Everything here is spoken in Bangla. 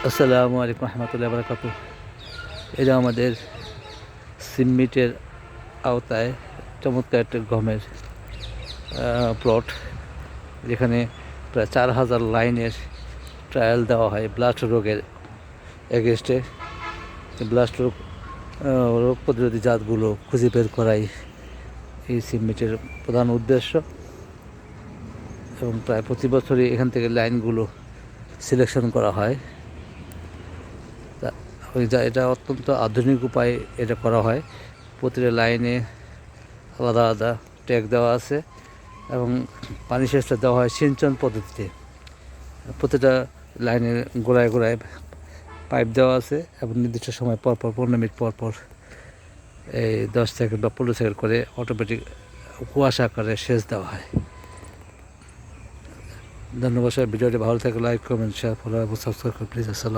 আসসালামু আলাইকুম রহমতুল্লাহ বারাকাতু। এটা আমাদের সিমমিটের আওতায় চমৎকার একটা গমের প্লট, যেখানে প্রায় 4000 লাইনের ট্রায়াল দেওয়া হয় ব্লাস্ট রোগের এগেনস্টে। ব্লাস্ট রোগ প্রতিরোধী জাতগুলো খুঁজে বের করাই এই সিমমিটের প্রধান উদ্দেশ্য, এবং প্রায় প্রতি বছরই এখান থেকে লাইনগুলো সিলেকশন করা হয়। এটা অত্যন্ত আধুনিক উপায়ে এটা করা হয়। প্রতিটা লাইনে আলাদা আলাদা ট্যাগ দেওয়া আছে এবং পানি সেচটা দেওয়া হয় সিঞ্চন পদ্ধতিতে। প্রতিটা লাইনের গোড়ায় গোড়ায় পাইপ দেওয়া আছে এবং নির্দিষ্ট সময় পর পর 15 মিনিট পর পর এই 10 সেকেন্ড বা 15 সেকেন্ড করে অটোমেটিক কুয়াশা আকারে সেচ দেওয়া হয়। ধন্যবাদ। ভিডিওটি ভালো থাকলে লাইক, কমেন্ট, শেয়ার, ফলো এবং সাবস্ক্রাইব করুন প্লিজ। আসসালাম।